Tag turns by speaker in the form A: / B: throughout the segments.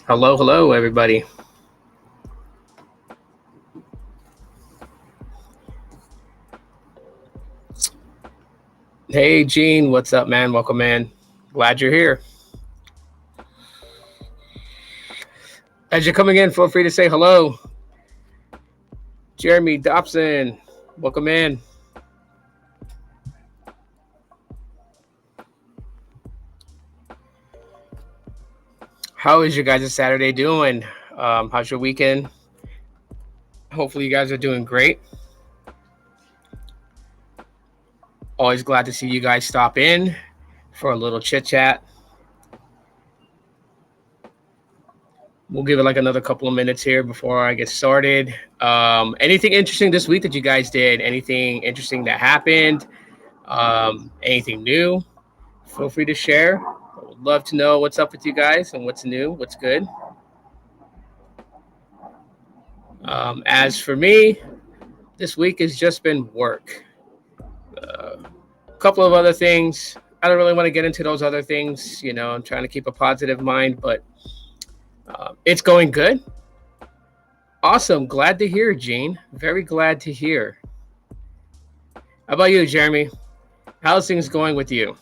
A: Hello, everybody. Hey, Gene, what's up, man? Welcome, man. Glad you're here. As you're coming in, feel free to say hello. Jeremy Dobson, welcome in. How is your guys' Saturday doing? How's your weekend? Hopefully, you guys are doing great. Always glad to see you guys stop in for a little chit chat. We'll give it like another couple of minutes here before I get started. Anything interesting this week that you guys did? Anything interesting that happened? Anything new? Feel free to share. I would love to know what's up with you guys and what's new, what's good. As for me, this week has just been work. A couple of other things. I don't really want to get into those other things. I'm trying to keep a positive mind, but it's going good. Awesome. Glad to hear, Gene. Very glad to hear. How about you, Jeremy? How's things going with you?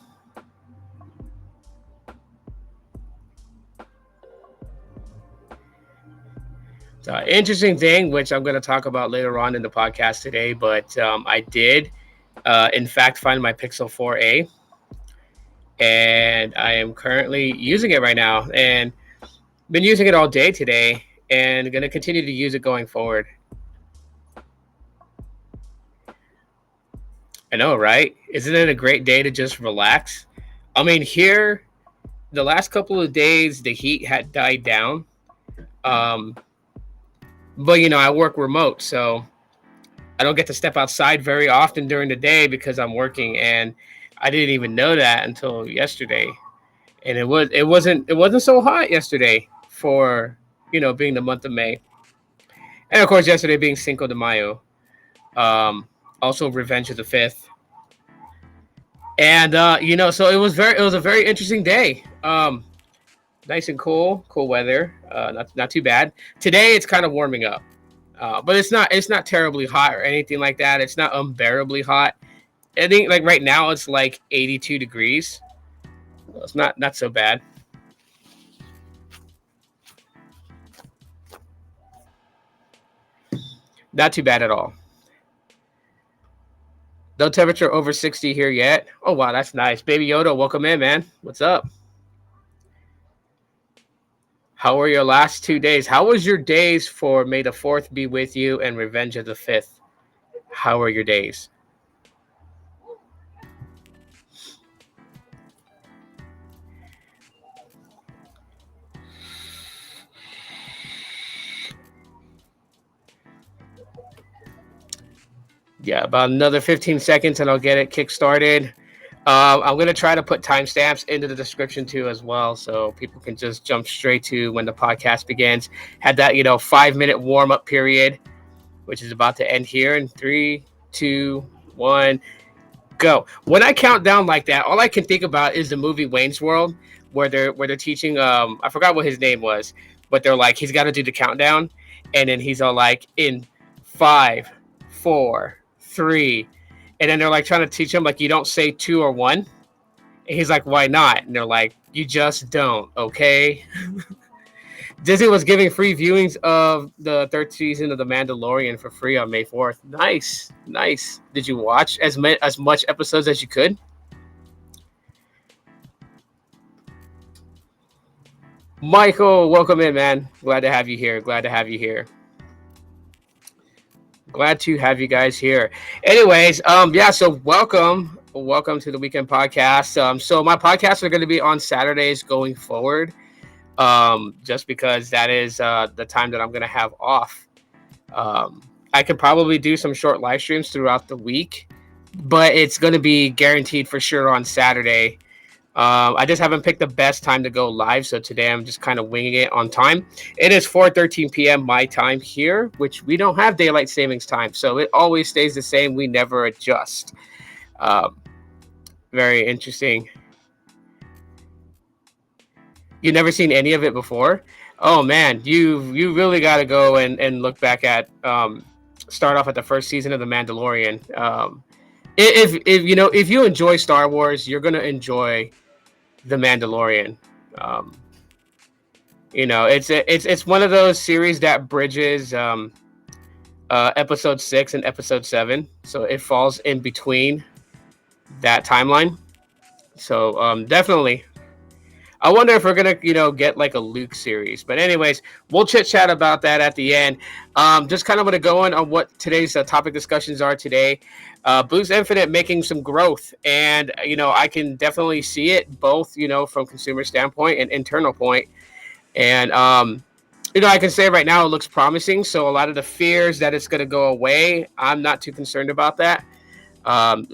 A: Interesting thing, which I'm going to talk about later on in the podcast today, but I did, in fact, find my Pixel 4a, and I am currently using it right now, and been using it all day today, and going to continue to use it going forward. I know, right? Isn't it a great day to just relax? I mean, here, the last couple of days, the heat had died down. Um, but I work remote, so I don't get to step outside very often during the day because I'm working, and I didn't even know that until yesterday. And it wasn't so hot yesterday for being the month of May, and of course yesterday being Cinco de Mayo, also Revenge of the Fifth, and so it was a very interesting day. Nice and cool weather, not too bad. Today it's kind of warming up. But it's not terribly hot or anything like that. It's not unbearably hot. I think like right now it's like 82 degrees. So it's not so bad. Not too bad at all. No temperature over 60 here yet. Oh wow, that's nice. Baby Yoda, welcome in, man. What's up? How were your last 2 days? How was your days for May the 4th be with you and Revenge of the 5th? How were your days? Yeah, about another 15 seconds and I'll get it kick started. I'm going to try to put timestamps into the description too as well, so people can just jump straight to when the podcast begins. Had that 5-minute warm up period, which is about to end here in 3, 2, 1, go. When I count down like that, all I can think about is the movie Wayne's World, where they're teaching. I forgot what his name was, but they're like he's got to do the countdown, and then he's all like in 5, 4, 3, and then they're like trying to teach him like you don't say 2 or 1, and he's like why not? And they're like you just don't, okay? Disney was giving free viewings of the third season of The Mandalorian for free on May 4th. Nice, nice. Did you watch as much episodes as you could? Michael, welcome in, man. Glad to have you here. Glad to have you here. Glad to have you guys here. Anyways, yeah. So welcome to the weekend podcast. So my podcasts are going to be on Saturdays going forward. Just because that is the time that I'm going to have off. I could probably do some short live streams throughout the week, but it's going to be guaranteed for sure on Saturday. I just haven't picked the best time to go live, so today I'm just kind of winging it on time. It is 4:13 p.m. my time here, which we don't have daylight savings time, so it always stays the same. We never adjust. Um, Very interesting. You never seen any of it before? Oh man, you really got to go and look back at start off at the first season of The Mandalorian. If you know if you enjoy Star Wars, you're gonna enjoy The Mandalorian. Um, it's one of those series that bridges episode 6 and episode 7, so it falls in between that timeline. So definitely I wonder if we're gonna, get like a Luke series. But anyways, we'll chit chat about that at the end. Just kind of want to go on what today's topic discussions are today. Boost Infinite making some growth, and I can definitely see it both, from consumer standpoint and internal point. And I can say right now it looks promising. So a lot of the fears that it's going to go away, I'm not too concerned about that.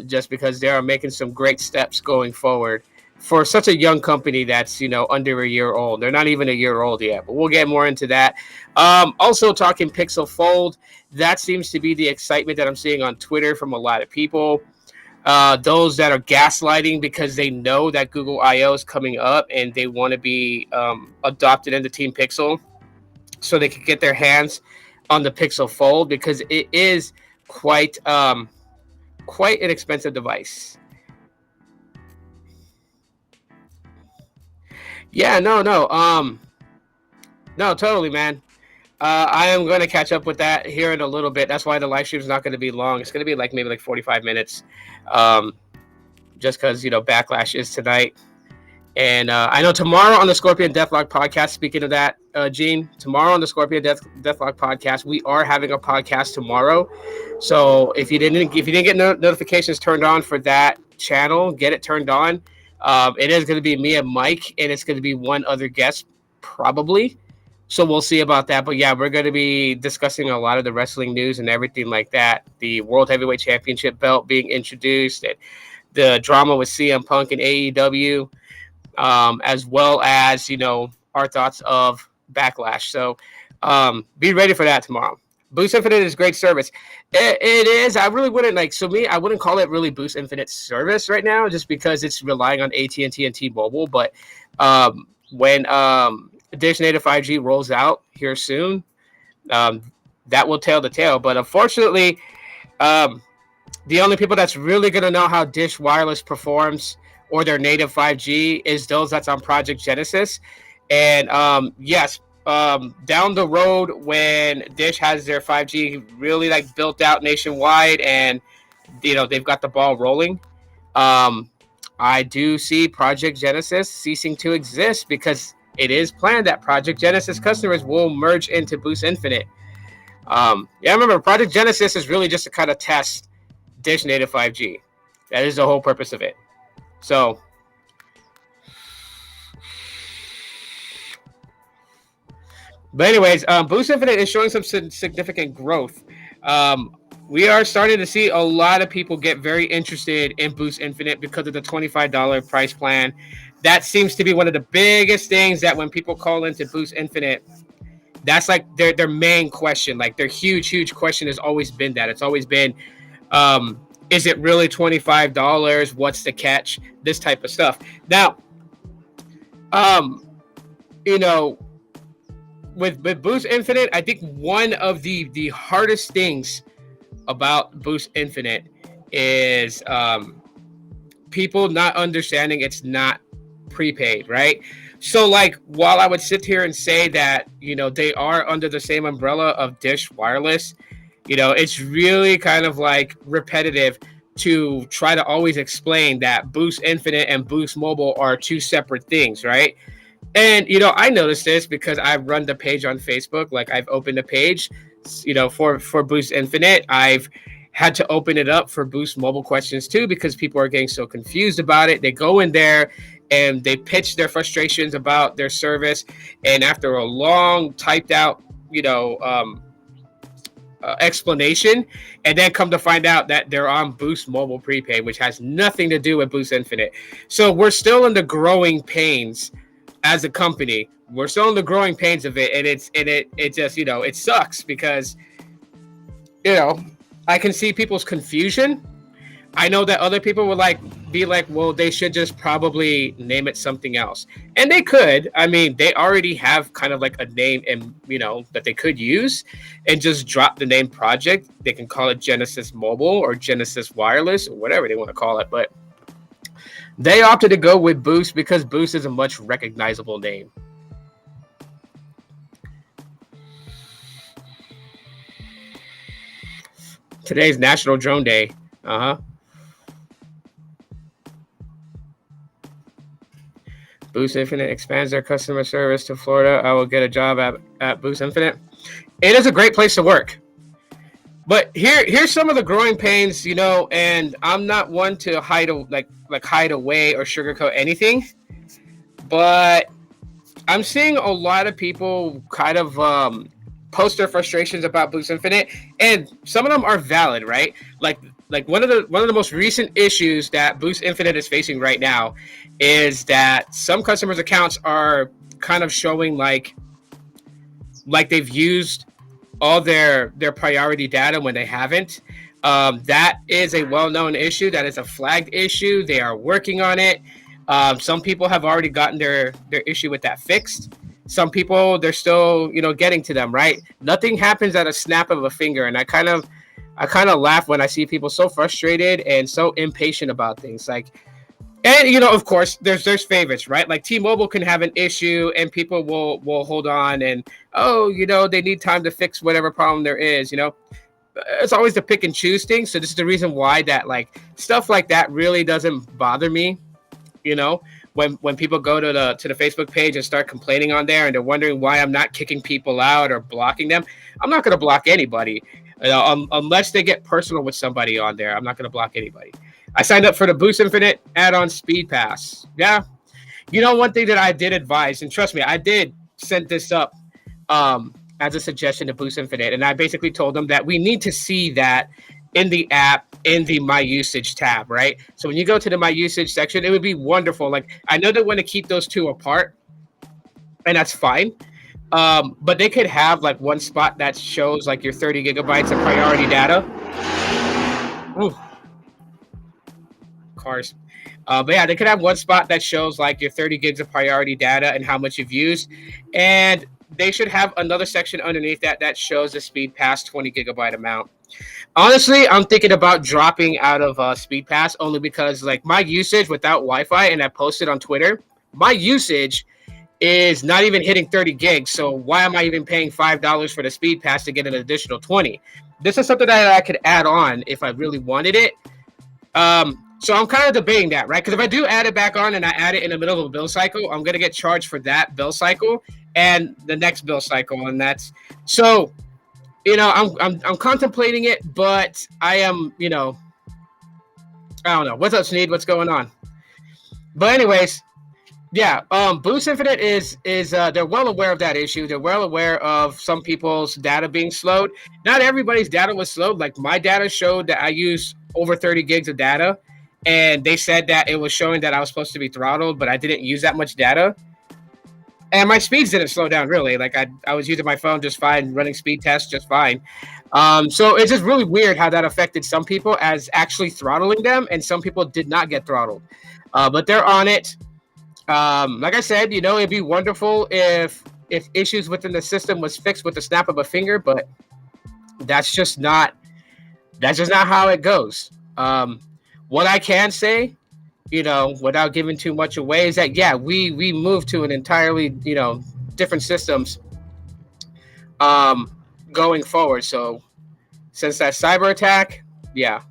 A: Just because they are making some great steps going forward for such a young company that's under a year old. They're not even a year old yet, but we'll get more into that. Also talking Pixel Fold, that seems to be the excitement that I'm seeing on Twitter from a lot of people. Those that are gaslighting because they know that Google I/O is coming up and they want to be adopted into Team Pixel so they can get their hands on the Pixel Fold, because it is quite an expensive device. Yeah, no, totally, man. I am going to catch up with that here in a little bit. That's why the live stream is not going to be long. It's going to be like maybe like 45 minutes, um, just because Backlash is tonight. And I know tomorrow on the Scorpion Deathlock podcast, speaking of that, Gene, tomorrow on the Scorpion Deathlock podcast, we are having a podcast tomorrow. So if you didn't get notifications turned on for that channel, get it turned on. It is going to be me and Mike, and it's going to be one other guest probably. So we'll see about that. But yeah, we're going to be discussing a lot of the wrestling news and everything like that. The World Heavyweight Championship belt being introduced, and the drama with CM Punk and AEW, as well as our thoughts of Backlash. So be ready for that tomorrow. Boost Infinite is great service. It is. I really wouldn't I wouldn't call it really Boost Infinite service right now, just because it's relying on AT&T and T-Mobile. But when Dish Native 5G rolls out here soon, that will tell the tale. But unfortunately, the only people that's really going to know how Dish Wireless performs or their native 5G is those that's on Project Genesis. And yes, down the road when Dish has their 5G really like built out nationwide and they've got the ball rolling, I do see Project Genesis ceasing to exist, because it is planned that Project Genesis customers will merge into Boost Infinite. Remember, Project Genesis is really just to kind of test Dish Native 5G. That is the whole purpose of it. So, but anyways, Boost Infinite is showing some significant growth. We are starting to see a lot of people get very interested in Boost Infinite because of the $25 price plan. That seems to be one of the biggest things that when people call into Boost Infinite, that's like their main question. Like their huge question has always been that. It's always been, is it really $25? What's the catch? This type of stuff. Now, with Boost Infinite, I think one of the hardest things about Boost Infinite is people not understanding it's not prepaid, right? So like, while I would sit here and say that they are under the same umbrella of Dish Wireless, it's really kind of like repetitive to try to always explain that Boost Infinite and Boost Mobile are two separate things, right? And I noticed this because I've run the page on Facebook. Like I've opened a page, for Boost Infinite. I've had to open it up for Boost Mobile questions too, because people are getting so confused about it. They go in there and they pitch their frustrations about their service, and after a long typed out, explanation, and then come to find out that they're on Boost Mobile Prepaid, which has nothing to do with Boost Infinite. So we're still in the growing pains as a company. We're still in the growing pains of it, and it just it sucks because I can see people's confusion, I know that other people would like be like, well, they should just probably name it something else, and they could. I mean, they already have kind of like a name, and that they could use, and just drop the name project. They can call it Genesis Mobile or Genesis Wireless or whatever they want to call it, but they opted to go with Boost because Boost is a much recognizable name. Today's National Drone Day. Uh huh. Boost Infinite expands their customer service to Florida. I will get a job at Boost Infinite. It is a great place to work. But here's some of the growing pains, and I'm not one to hide away or sugarcoat anything, but I'm seeing a lot of people kind of post their frustrations about Boost Infinite, and some of them are valid, right? Like one of the most recent issues that Boost Infinite is facing right now is that some customers' accounts are kind of showing like they've used all their priority data when they haven't. That is a well-known issue. That is a flagged issue. They are working on it. Some people have already gotten their issue with that fixed. Some people, they're still getting to them, right? Nothing happens at a snap of a finger, and I kind of laugh when I see people so frustrated and so impatient about things. And of course, there's favorites, right? Like T-Mobile can have an issue, and people will hold on, and they need time to fix whatever problem there is. It's always the pick and choose thing. So this is the reason why that stuff like that really doesn't bother me. When people go to the Facebook page and start complaining on there, and they're wondering why I'm not kicking people out or blocking them. I'm not going to block anybody, unless they get personal with somebody on there. I'm not going to block anybody. I signed up for the Boost Infinite add-on Speed Pass. Yeah. One thing that I did advise, and trust me, I did send this up as a suggestion to Boost Infinite, and I basically told them that we need to see that in the app, in the My Usage tab, right? So when you go to the My Usage section, it would be wonderful. Like, I know they want to keep those two apart, and that's fine. But they could have one spot that shows your 30 gigabytes of priority data. Ooh. Cars. But yeah, they could have one spot that shows your 30 gigs of priority data and how much you've used. And they should have another section underneath that shows the speed pass 20 gigabyte amount. Honestly, I'm thinking about dropping out of speed pass only because my usage without Wi-Fi, and I posted on Twitter, my usage is not even hitting 30 gigs. So why am I even paying $5 for the speed pass to get an additional 20? This is something that I could add on if I really wanted it. So I'm kind of debating that, right? Because if I do add it back on and I add it in the middle of a bill cycle, I'm going to get charged for that bill cycle and the next bill cycle. And that's so, I'm contemplating it, but I am, I don't know. What's up, Sneed? What's going on? But anyways, yeah, Boost Infinite is they're well aware of that issue. They're well aware of some people's data being slowed. Not everybody's data was slowed. Like my data showed that I used over 30 gigs of data, and they said that it was showing that I was supposed to be throttled, but I didn't use that much data. And my speeds didn't slow down really. Like I was using my phone just fine, running speed tests just fine. So it's just really weird how that affected some people as actually throttling them, and some people did not get throttled. But they're on it. Like I said, it'd be wonderful if issues within the system was fixed with the snap of a finger, but that's just not how it goes. What I can say, without giving too much away, is that yeah, we moved to an entirely different systems going forward. So since that cyber attack, yeah.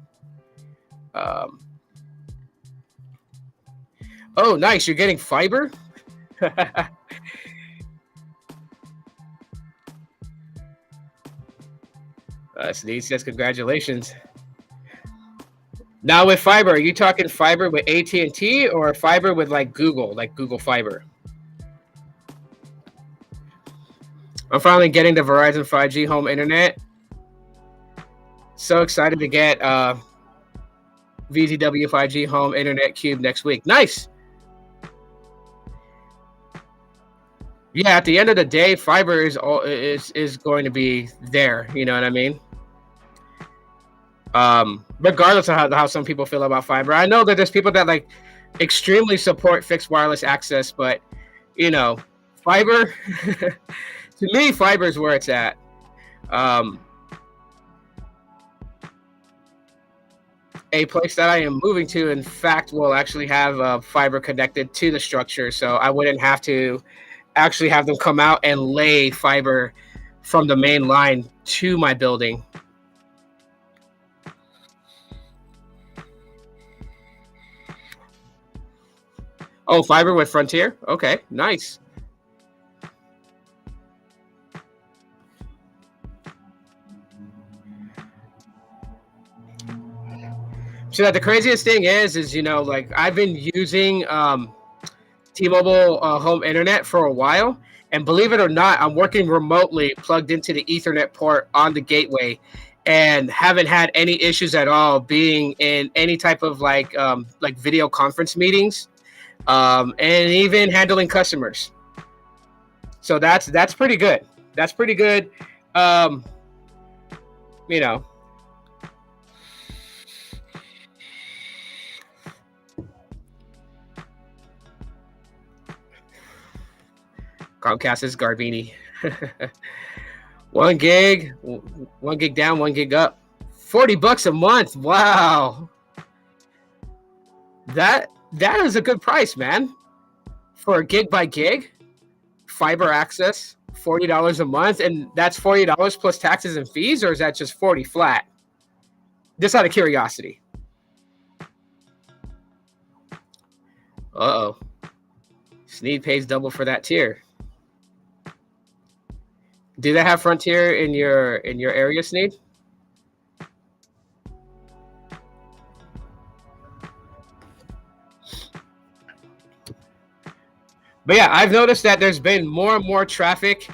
A: Oh, nice! You're getting fiber. Sneeze says congratulations. Now with fiber, are you talking fiber with AT&T or fiber with Google, like Google Fiber? I'm finally getting the Verizon 5G home internet. So excited to get VZW 5G home internet cube next week. Nice. Yeah, at the end of the day, fiber is going to be there. You know what I mean? Regardless of how some people feel about fiber. I know that there's people that like extremely support fixed wireless access, but you know, fiber to me, fiber is where it's at. Um, a place that I am moving to, in fact, will actually have fiber connected to the structure, so I wouldn't have to actually have them come out and lay fiber from the main line to my building. Oh, fiber with Frontier? Okay, nice. So that the craziest thing is like I've been using T-Mobile home internet for a while, and believe it or not, I'm working remotely, plugged into the Ethernet port on the gateway, and haven't had any issues at all being in any type of like video conference meetings, and even handling customers. So that's pretty good. That's pretty good. Um, you know, Comcast is Garbini. 1 gig, 1 gig down, 1 gig up. $40 a month. Wow. That is a good price, man. For a gig by gig, fiber access, $40 a month, and that's $40 plus taxes and fees, or is that just 40 flat? Just out of curiosity. Uh oh. Sneed pays double for that tier. Do they have Frontier in your area, Sneed? But yeah, I've noticed that there's been more and more traffic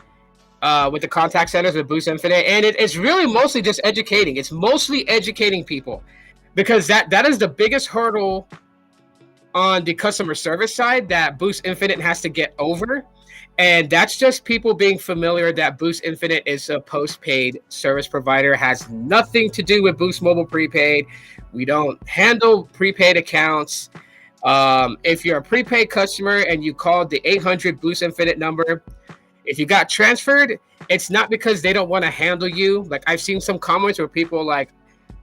A: with the contact centers with Boost Infinite, and it's really mostly just educating. It's mostly educating people because that is the biggest hurdle on the customer service side that Boost Infinite has to get over. And that's just people being familiar that Boost Infinite is a postpaid service provider, has nothing to do with Boost Mobile Prepaid. We don't handle prepaid accounts. If you're a prepaid customer and you called the 800 Boost Infinite number, if you got transferred, it's not because they don't want to handle you. Like I've seen some comments where people like,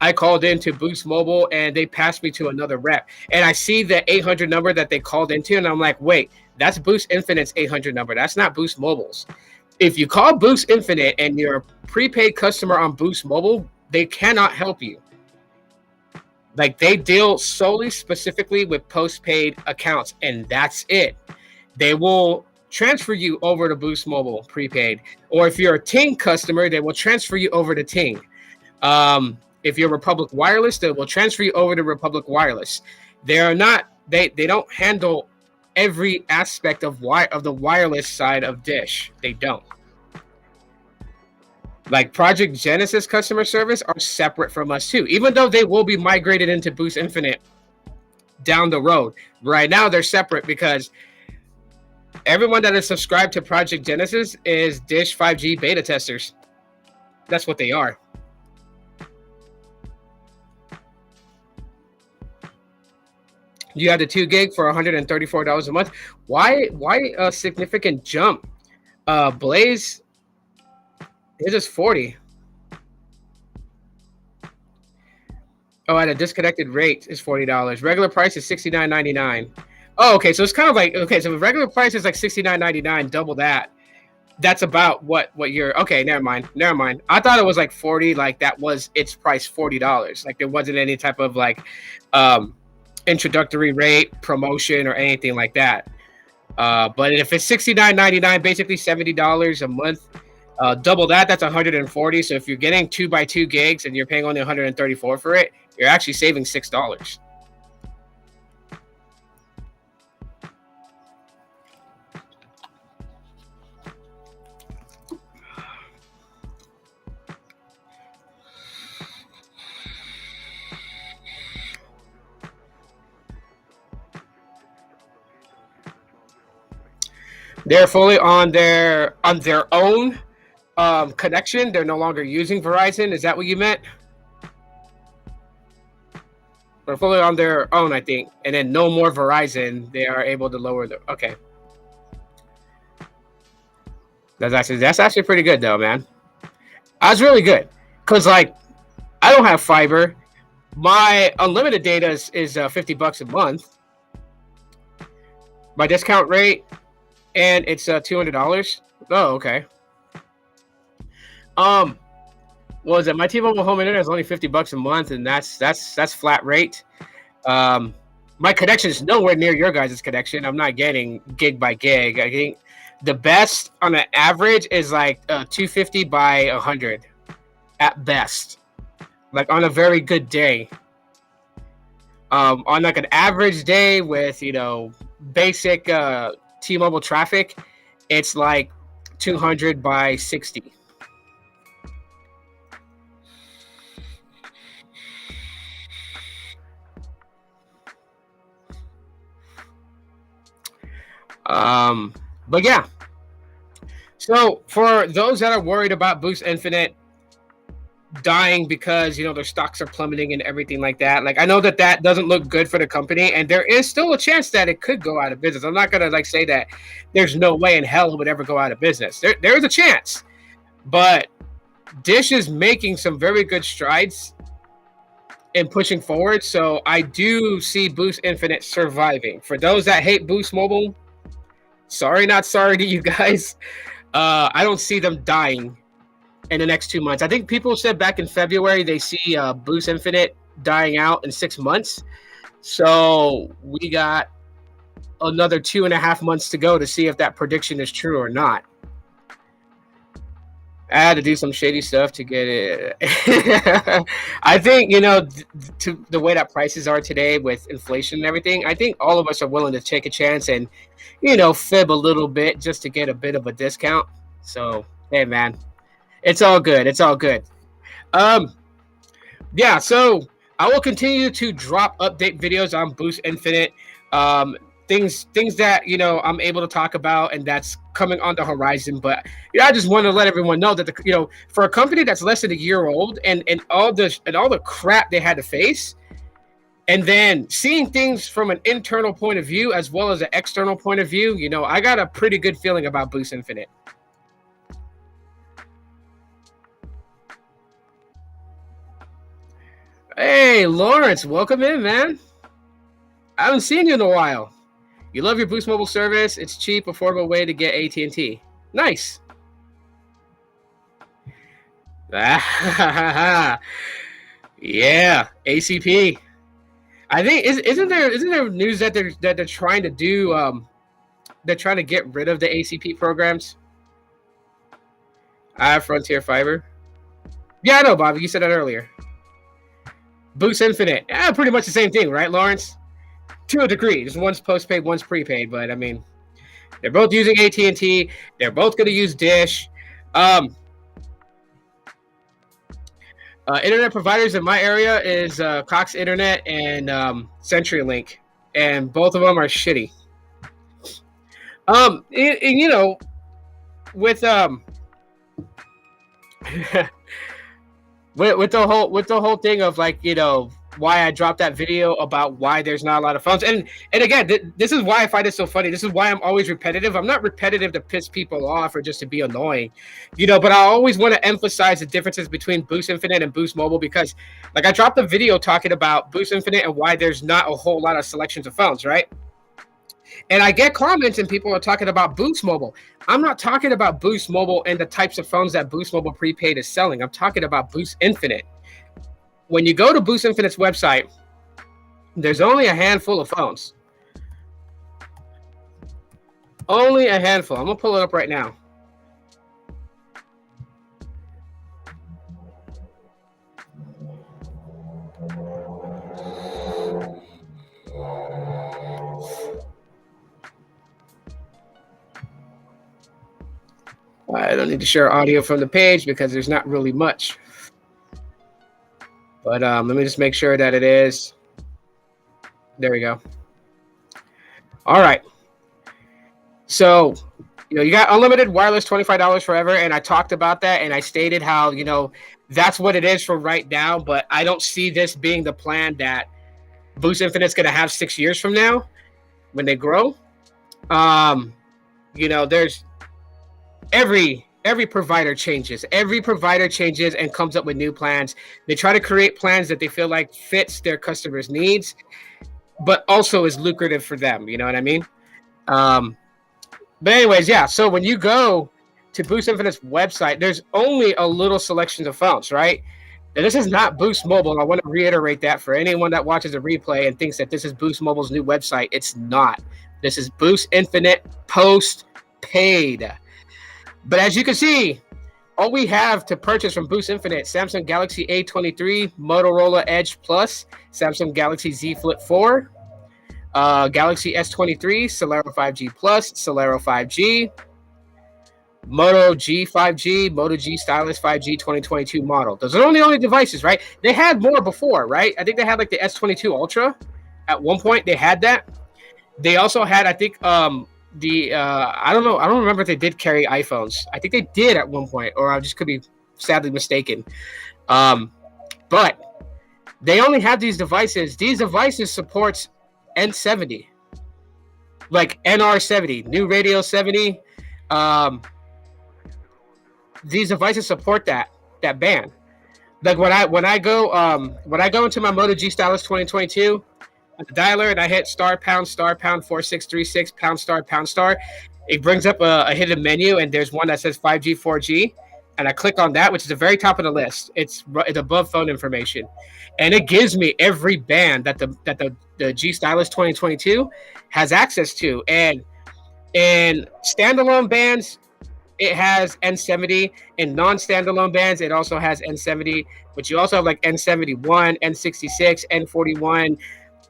A: I called into Boost Mobile and they passed me to another rep. And I see the 800 number that they called into, and I'm like, wait, that's Boost Infinite's 800 number. That's not Boost Mobile's. If you call Boost Infinite and you're a prepaid customer on Boost Mobile, they cannot help you. Like they deal solely specifically with postpaid accounts, and that's it. They will transfer you over to Boost Mobile prepaid, or if you're a Ting customer, they will transfer you over to Ting. If you're Republic Wireless, they will transfer you over to Republic Wireless. They are not. They don't handle every aspect of the wireless side of Dish. They don't. Like Project Genesis customer service are separate from us too, even though they will be migrated into Boost Infinite down the road. Right now, they're separate because everyone that is subscribed to Project Genesis is Dish 5G beta testers. That's what they are. You had the 2 gig for $134 a month. Why a significant jump? Blaze, it is 40. Oh, at a disconnected rate is $40. Regular price is $69.99. Oh, okay. So it's kind of like, okay, so the regular price is like $69.99, double that. That's about what you're okay. Never mind. I thought it was like 40, like that was its price, $40. Like there wasn't any type of like introductory rate, promotion, or anything like that. But if it's $69.99, basically $70 a month, double that, that's 140. So if you're getting 2x2 gigs and you're paying only 134 for it, you're actually saving $6. They're fully on their own connection. They're no longer using Verizon. Is that what you meant? Or fully on their own, I think. And then no more Verizon. They are able to lower the. Okay, that's actually pretty good though, man. That's really good because like I don't have fiber. My unlimited data is $50 a month. My discount rate, and it's $200. Oh, okay. Um, what was it? My T-Mobile home internet is only $50 a month, and that's flat rate. Um, my connection is nowhere near your guys' connection. I'm not getting gig by gig. I think the best on an average is like 250 by 100 at best. Like on a very good day. On like an average day with basic T-Mobile traffic, it's like 200 by 60. But yeah. So for those that are worried about Boost Infinite dying because their stocks are plummeting and everything like that, like I know that doesn't look good for the company, and there is still a chance that it could go out of business. I'm not gonna like say that there's no way in hell it would ever go out of business. There is a chance, but Dish is making some very good strides in pushing forward. So I do see Boost Infinite surviving. For those that hate Boost Mobile, sorry, not sorry to you guys. I don't see them dying in the next 2 months. I think people said back in February they see Boost Infinite dying out in 6 months. So we got another 2.5 months to go to see if that prediction is true or not. I had to do some shady stuff to get it. I think, to the way that prices are today with inflation and everything, I think all of us are willing to take a chance and, fib a little bit just to get a bit of a discount. So, hey, man, it's all good. It's all good. Yeah, so I will continue to drop update videos on Boost Infinite. Things that I'm able to talk about and that's coming on the horizon. But I just want to let everyone know that for a company that's less than a year old and all the crap they had to face, and then seeing things from an internal point of view as well as an external point of view, I got a pretty good feeling about Boost Infinite. Hey, Lawrence, welcome in, man. I haven't seen you in a while. You love your Boost Mobile service. It's cheap, affordable way to get AT&T. Nice. Yeah, ACP. I think isn't there news that they're trying to do they're trying to get rid of the ACP programs? I have Frontier Fiber. Yeah, I know, Bobby. You said that earlier. Boost Infinite. Yeah, pretty much the same thing, right, Lawrence? To a degree. Just one's postpaid, one's prepaid, but I mean, they're both using AT&T. They're both going to use Dish. Internet providers in my area is Cox Internet and CenturyLink, and both of them are shitty. With with the whole thing of like why I dropped that video about why there's not a lot of phones. And again, this is why I find it so funny. This is why I'm always repetitive. I'm not repetitive to piss people off or just to be annoying, but I always want to emphasize the differences between Boost Infinite and Boost Mobile because like I dropped a video talking about Boost Infinite and why there's not a whole lot of selections of phones, right? And I get comments and people are talking about Boost Mobile. I'm not talking about Boost Mobile and the types of phones that Boost Mobile Prepaid is selling. I'm talking about Boost Infinite. When you go to Boost Infinite's website, there's only a handful of phones. Only a handful. I'm going to pull it up right now. I don't need to share audio from the page because there's not really much. But let me just make sure that it is. There we go. All right. So, you got unlimited wireless, $25 forever. And I talked about that. And I stated how, that's what it is for right now. But I don't see this being the plan that Boost Infinite's going to have 6 years from now when they grow. Um, there's every provider changes. Every provider changes and comes up with new plans. They try to create plans that they feel like fits their customers' needs, but also is lucrative for them. You know what I mean? Um, but anyways, yeah. So when you go to Boost Infinite's website, there's only a little selection of phones, right? And this is not Boost Mobile. I want to reiterate that for anyone that watches a replay and thinks that this is Boost Mobile's new website. It's not. This is Boost Infinite post-paid. But as you can see, all we have to purchase from Boost Infinite: Samsung Galaxy A23, Motorola Edge Plus, Samsung Galaxy Z Flip 4, Galaxy S23, Celero 5G Plus, Celero 5G, Moto G 5G, Moto G Stylus 5G 2022 model. Those are the only devices, right? They had more before, right? I think they had like the S22 Ultra. At one point, they had that. They also had, I think, I don't know. I don't remember if they did carry iPhones. I think they did at one point, or I just could be sadly mistaken. But they only have these devices. These devices supports N70, like NR70, New Radio 70. These devices support that band. Like when I go into my Moto G Stylus 2022. The dialer, and I hit star pound 4636 pound star. It brings up a hidden menu, and there's one that says 5G 4G, and I click on that, which is the very top of the list. It's above phone information, and it gives me every band that the G Stylus 2022 has access to. And in standalone bands, it has N70. In non-standalone bands, it also has N70, but you also have like N71, N66, N41.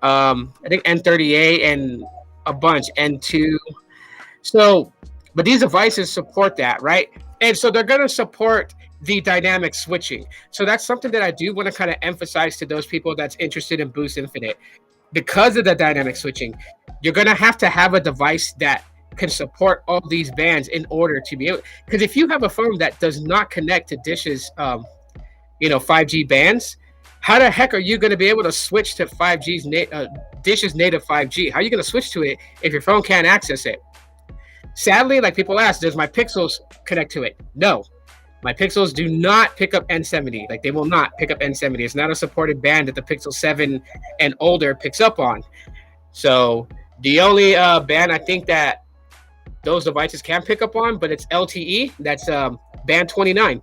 A: I think N38 and a bunch, N2. So, but these devices support that, right? And so they're going to support the dynamic switching. So that's something that I do want to kind of emphasize to those people that's interested in Boost Infinite. Because of the dynamic switching, you're going to have a device that can support all these bands in order to be able. Because if you have a phone that does not connect to Dish's, 5G bands, how the heck are you going to be able to switch to Dish's native 5G? How are you going to switch to it if your phone can't access it? Sadly, like people ask, does my Pixels connect to it? No. My Pixels do not pick up N70. Like, they will not pick up N70. It's not a supported band that the Pixel 7 and older picks up on. So the only band I think that those devices can pick up on, but it's LTE. That's band 29.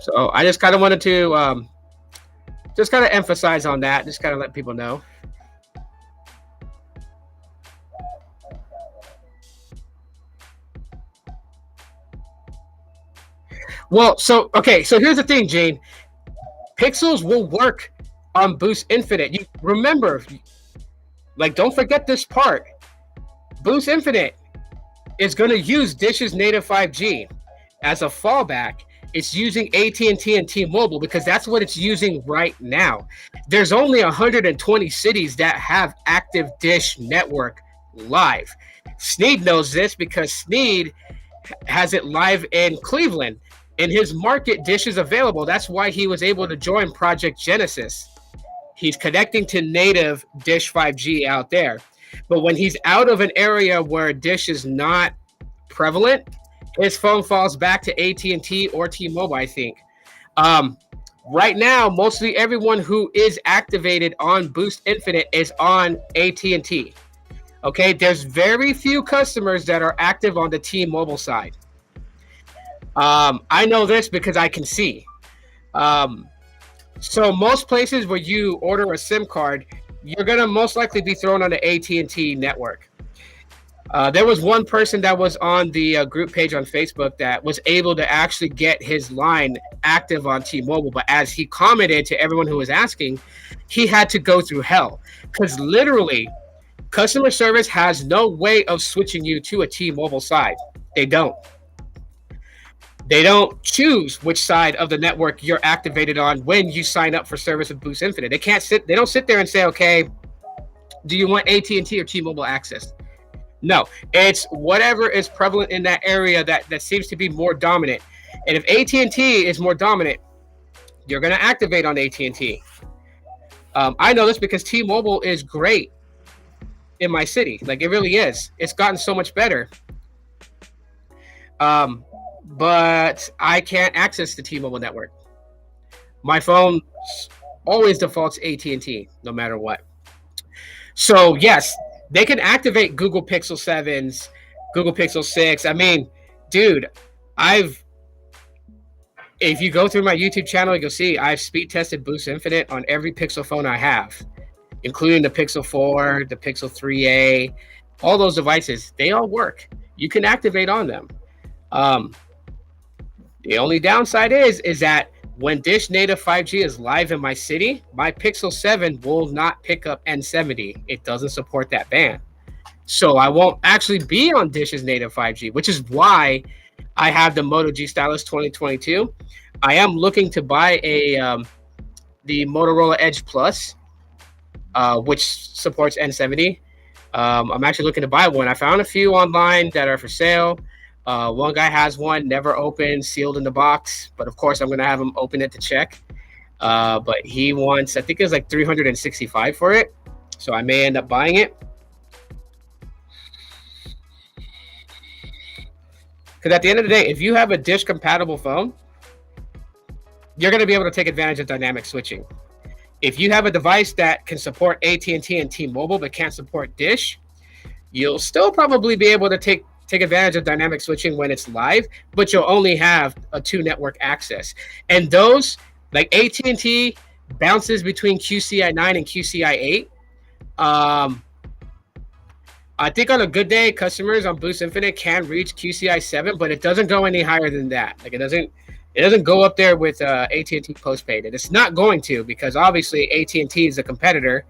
A: So I just kind of wanted to just kind of emphasize on that, just kind of let people know. Well, so here's the thing, Jane. Pixels will work on Boost Infinite. You remember, like, don't forget this part. Boost Infinite is going to use Dish's native 5G as a fallback. It's using AT&T and T-Mobile because that's what it's using right now. There's only 120 cities that have active Dish network live. Sneed knows this because Sneed has it live in Cleveland. In his market, Dish is available. That's why he was able to join Project Genesis. He's connecting to native Dish 5G out there. But when he's out of an area where Dish is not prevalent, his phone falls back to AT&T or T-Mobile, I think. Right now, mostly everyone who is activated on Boost Infinite is on AT&T. Okay, there's very few customers that are active on the T-Mobile side. I know this because I can see. So most places where you order a SIM card, you're going to most likely be thrown on the AT&T network. There was one person that was on the group page on Facebook that was able to actually get his line active on T-Mobile. But as he commented to everyone who was asking, he had to go through hell because literally customer service has no way of switching you to a T-Mobile side. They don't. They don't choose which side of the network you're activated on when you sign up for service with Boost Infinite. They don't sit there and say, okay, do you want AT&T or T-Mobile access? No, it's whatever is prevalent in that area that seems to be more dominant. And if AT&T is more dominant, you're going to activate on AT&T. I know this because T-Mobile is great in my city. Like, it really is. It's gotten so much better. But I can't access the T-Mobile network. My phone always defaults AT&T no matter what. So yes, they can activate Google Pixel 7s, Google Pixel 6. I mean, dude, if you go through my YouTube channel, you'll see I've speed tested Boost Infinite on every Pixel phone I have, including the Pixel 4, the Pixel 3a, all those devices. They all work. You can activate on them. The only downside is that when Dish native 5G is live in my city, my Pixel 7 will not pick up N70. It doesn't support that band. So I won't actually be on Dish's native 5G, which is why I have the Moto G Stylus 2022. I am looking to buy the Motorola Edge Plus, which supports N70. I'm actually looking to buy one. I found a few online that are for sale. One guy has one, never opened, sealed in the box. But of course, I'm going to have him open it to check. But he wants, I think it's like $365 for it. So I may end up buying it. Because at the end of the day, if you have a Dish compatible phone, you're going to be able to take advantage of dynamic switching. If you have a device that can support AT&T and T-Mobile but can't support Dish, you'll still probably be able to take advantage of dynamic switching when it's live, but you'll only have a 2-network access. And those, like AT&T, bounces between QCI 9 and QCI 8. I think on a good day, customers on Boost Infinite can reach QCI 7, but it doesn't go any higher than that. Like, it doesn't go up there with AT&T postpaid, and it's not going to, because obviously AT&T is a competitor.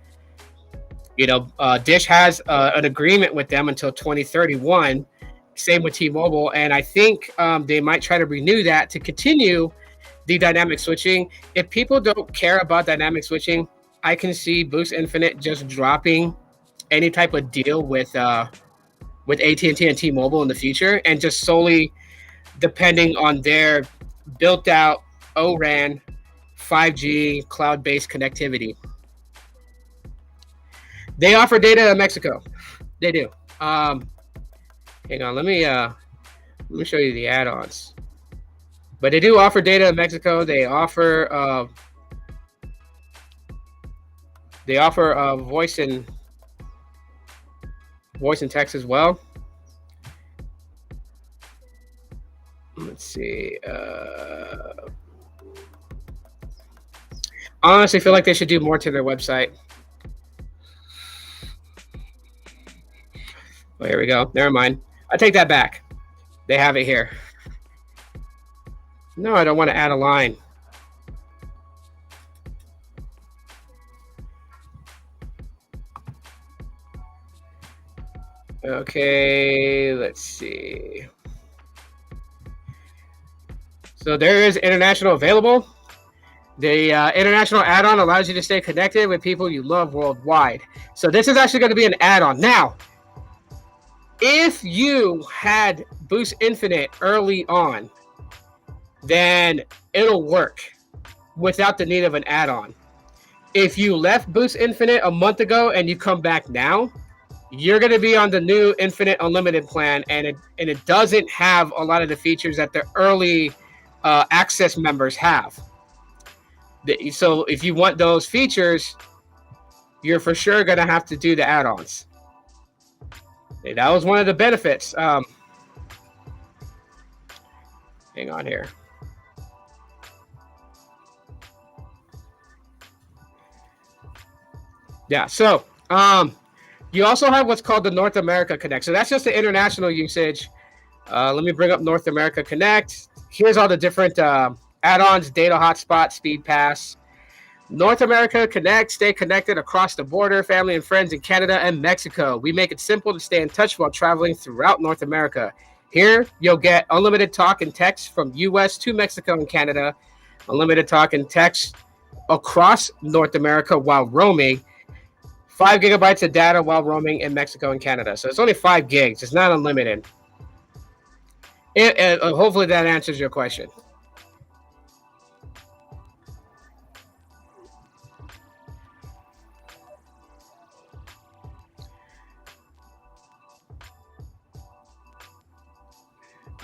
A: You know, Dish has an agreement with them until 2031. Same with T-Mobile, and I think they might try to renew that to continue the dynamic switching. If people don't care about dynamic switching, I can see Boost Infinite just dropping any type of deal with AT&T and T-Mobile in the future, and just solely depending on their built-out O-RAN 5G cloud-based connectivity. They offer data in Mexico. They do. Hang on, let me show you the add-ons. But they do offer data in Mexico. They offer voice and text as well. Let's see. I honestly feel like they should do more to their website. Oh, here we go. Never mind. I take that back. They have it here. No, I don't want to add a line. Okay, let's see. So there is international available. The international add-on allows you to stay connected with people you love worldwide. So this is actually going to be an add-on. Now, if you had Boost Infinite early on, then it'll work without the need of an add-on. If you left Boost Infinite a month ago and you come back now, you're going to be on the new Infinite Unlimited plan, and it doesn't have a lot of the features that the early access members have. So if you want those features, you're for sure going to have to do the add-ons. That was one of the benefits. Hang on here. Yeah, so you also have what's called the North America Connect. So that's just the international usage. Let me bring up North America Connect. Here's all the different add-ons: data hotspot, speed pass. North America Connect, stay connected across the border, family and friends in Canada and Mexico. We make it simple to stay in touch while traveling throughout North America. Here, you'll get unlimited talk and text from US to Mexico and Canada, unlimited talk and text across North America while roaming, 5 gigabytes of data while roaming in Mexico and Canada. So it's only 5 gigs. It's not unlimited. Hopefully that answers your question.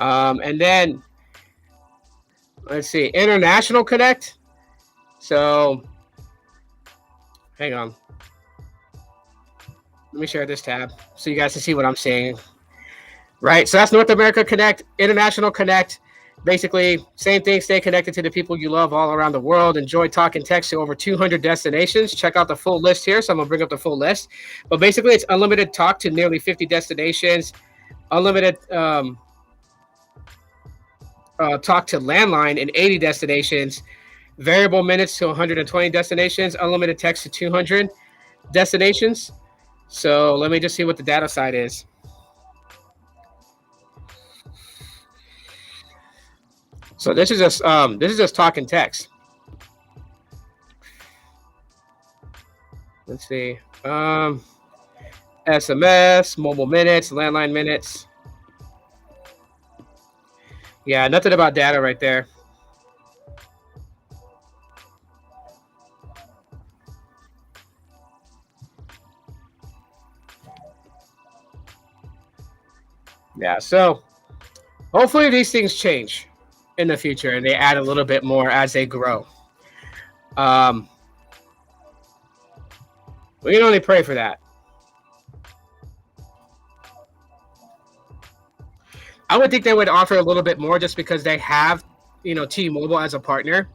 A: And then let's see, International Connect. So hang on. Let me share this tab so you guys can see what I'm saying. Right. So that's North America Connect, International Connect. Basically, same thing. Stay connected to the people you love all around the world. Enjoy talk and text to over 200 destinations. Check out the full list here. So I'm going to bring up the full list. But basically, it's unlimited talk to nearly 50 destinations, unlimited talk to landline in 80 destinations, variable minutes to 120 destinations, unlimited text to 200 destinations. So let me just see what the data side is. So this is just talk and text. Let's see. SMS, mobile minutes, landline minutes. Yeah, nothing about data right there. Yeah, so hopefully these things change in the future and they add a little bit more as they grow. We can only pray for that. I would think they would offer a little bit more just because they have, T-Mobile as a partner,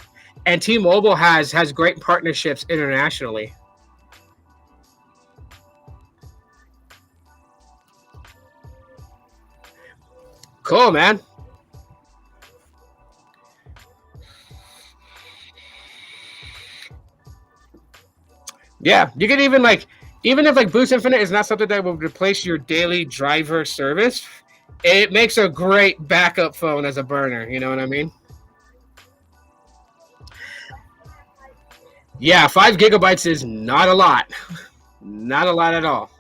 A: and T-Mobile has great partnerships internationally. Cool, man. Yeah, you can even even if Boost Infinite is not something that will replace your daily driver service, it makes a great backup phone as a burner. You know what I mean? Yeah, 5 GB is not a lot. Not a lot at all.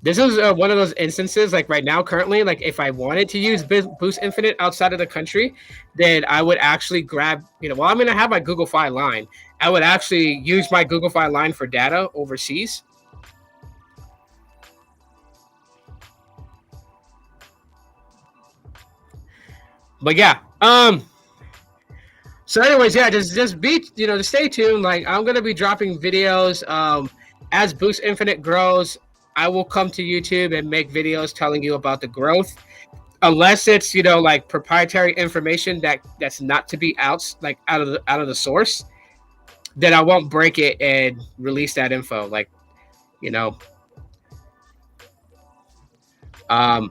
A: This is one of those instances, like right now, currently, like if I wanted to use Boost Infinite outside of the country, then I would actually grab, well, I'm going to have my Google Fi line. I would actually use my Google Fi line for data overseas. But yeah, so anyways, yeah, just be, just stay tuned. Like I'm going to be dropping videos as Boost Infinite grows. I will come to YouTube and make videos telling you about the growth, unless it's like proprietary information that's not to be out of the source. Then I won't break it and release that info.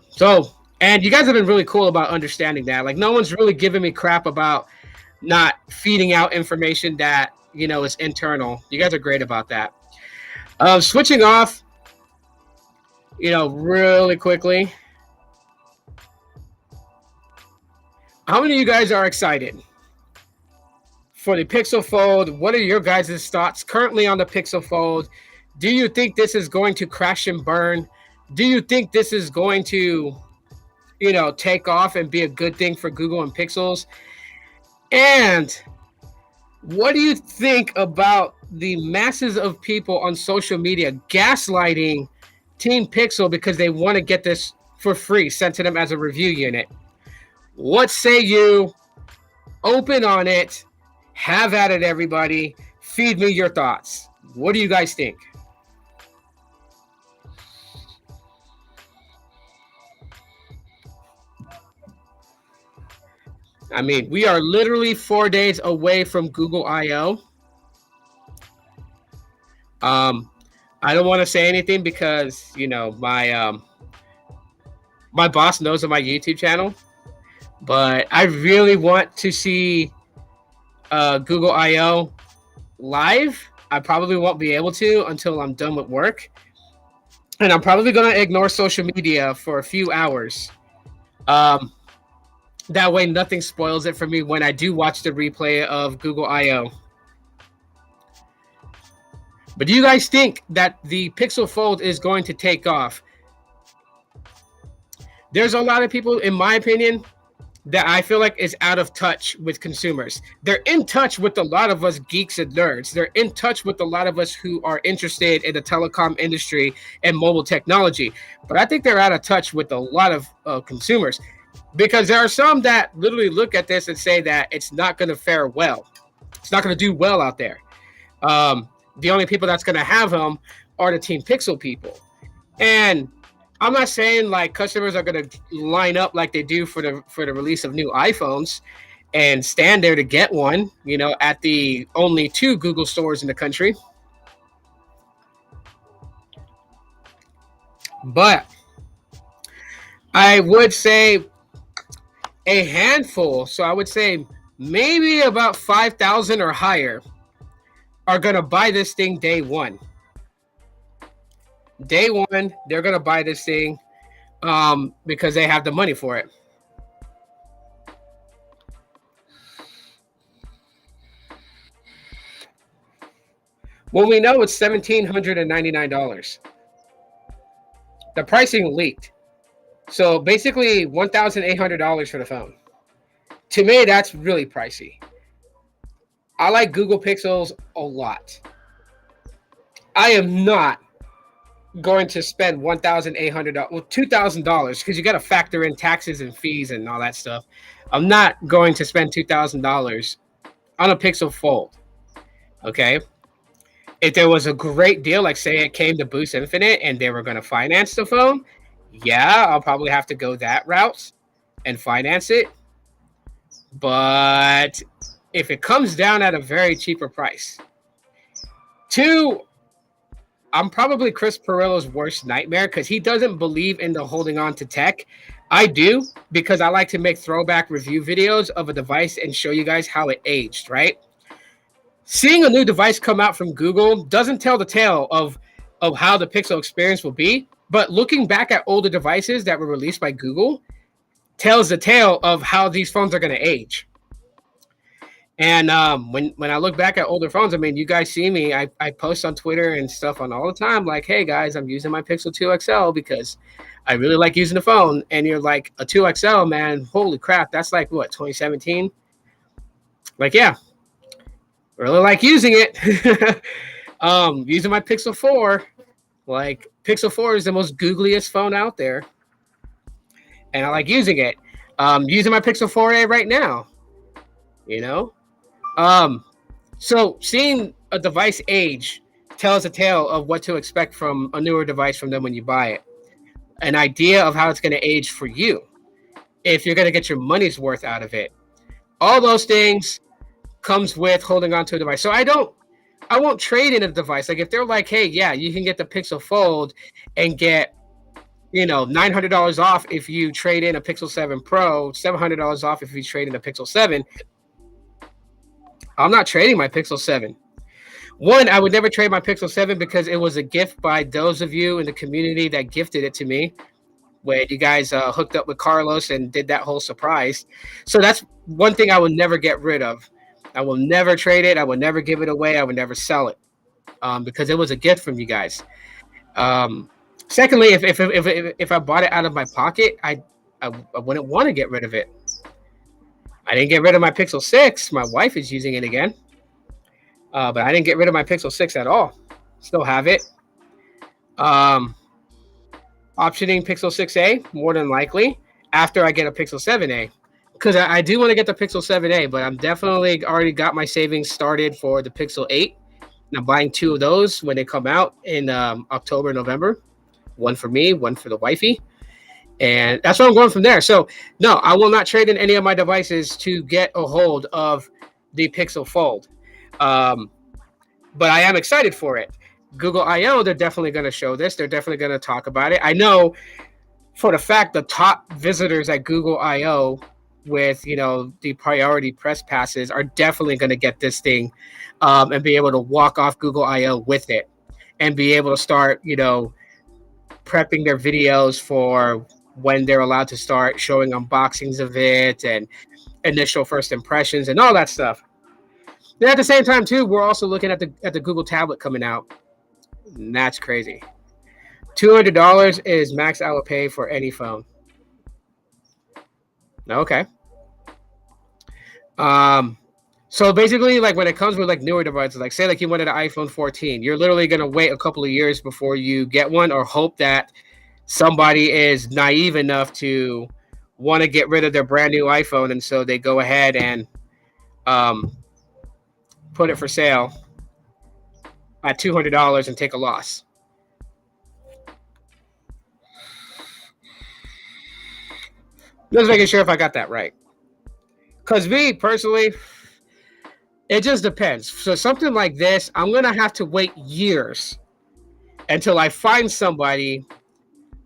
A: So and you guys have been really cool about understanding that. Like no one's really giving me crap about not feeding out information that is internal. You guys are great about that. Switching off. Really quickly. How many of you guys are excited for the Pixel Fold? What are your guys' thoughts currently on the Pixel Fold? Do you think this is going to crash and burn? Do you think this is going to, take off and be a good thing for Google and Pixels? And what do you think about the masses of people on social media gaslighting Team Pixel because they want to get this for free sent to them as a review unit? What say you? Open on it. Have at it, everybody. Feed me your thoughts. What do you guys think? I mean, we are literally 4 days away from Google I/O. I don't want to say anything because my boss knows of my YouTube channel, but I really want to see Google I/O live. I probably won't be able to until I'm done with work, and I'm probably going to ignore social media for a few hours. That way, nothing spoils it for me when I do watch the replay of Google I/O. But do you guys think that the Pixel Fold is going to take off? There's a lot of people, in my opinion, that I feel like is out of touch with consumers. They're in touch with a lot of us geeks and nerds. They're in touch with a lot of us who are interested in the telecom industry and mobile technology. But I think they're out of touch with a lot of consumers, because there are some that literally look at this and say that it's not going to fare well. It's not going to do well out there. The only people that's going to have them are the Team Pixel people. And I'm not saying like customers are going to line up like they do for the release of new iPhones and stand there to get one, you know, at the only 2 Google stores in the country. But I would say a handful, so I would say maybe about 5,000 or higher are going to buy this thing day one. Day one, they're going to buy this thing because they have the money for it. Well, we know it's $1,799. The pricing leaked. So basically $1,800 for the phone. To me, that's really pricey. I like Google Pixels a lot. I am not going to spend $1,800, well, $2,000, because you got to factor in taxes and fees and all that stuff. I'm not going to spend $2,000 on a Pixel Fold. Okay. If there was a great deal, like say it came to Boost Infinite and they were going to finance the phone, yeah, I'll probably have to go that route and finance it. But if it comes down at a very cheaper price, 2, I'm probably Chris Perillo's worst nightmare, because he doesn't believe in the holding on to tech. I do, because I like to make throwback review videos of a device and show you guys how it aged, right? Seeing a new device come out from Google doesn't tell the tale of how the Pixel experience will be, but looking back at older devices that were released by Google tells the tale of how these phones are going to age. And when I look back at older phones, I mean, you guys see me. I post on Twitter and stuff on all the time, like, hey guys, I'm using my Pixel 2 XL because I really like using the phone. And you're like, a 2 XL, man, holy crap, that's like what, 2017? Like, yeah, really like using it. Using my Pixel 4, like Pixel 4 is the most googliest phone out there, and I like using it. Using my Pixel 4a right now, you know. So seeing a device age tells a tale of what to expect from a newer device from them when you buy it. An idea of how it's going to age for you, if you're going to get your money's worth out of it. All those things comes with holding on to a device. So I won't trade in a device. Like if they're like, hey, yeah, you can get the Pixel Fold and get, you know, $900 off if you trade in a Pixel 7 Pro, $700 off if you trade in a Pixel 7. I'm not trading my Pixel 7. One, I would never trade my Pixel 7 because it was a gift by those of you in the community that gifted it to me, when you guys hooked up with Carlos and did that whole surprise. So that's one thing I will never get rid of. I will never trade it. I will never give it away. I would never sell it because it was a gift from you guys. Secondly, if I bought it out of my pocket, I wouldn't want to get rid of it. I didn't get rid of my Pixel 6. My wife is using it again. But I didn't get rid of my Pixel 6 at all. Still have it. Optioning Pixel 6a, more than likely, after I get a Pixel 7a. Because I do want to get the Pixel 7a, but I'm definitely already got my savings started for the Pixel 8. And I'm buying 2 of those when they come out in October, November. One for me, one for the wifey. And that's where I'm going from there. So, no, I will not trade in any of my devices to get a hold of the Pixel Fold. But I am excited for it. Google I/O, they're definitely going to show this. They're definitely going to talk about it. I know for the fact the top visitors at Google I/O with, you know, the priority press passes are definitely going to get this thing and be able to walk off Google I/O with it and be able to start, you know, prepping their videos for when they're allowed to start showing unboxings of it and initial first impressions and all that stuff. And at the same time, too, we're also looking at the Google tablet coming out. And that's crazy. $200 is max I would pay for any phone. Okay. Um, so basically, like when it comes with like newer devices, like say like you wanted an iPhone 14, you're literally gonna wait a couple of years before you get one, or hope that somebody is naive enough to want to get rid of their brand new iPhone, and so they go ahead and um, put it for sale at $200 and take a loss. Just making sure if I got that right. Because me personally, it just depends. So something like this, I'm gonna have to wait years until I find somebody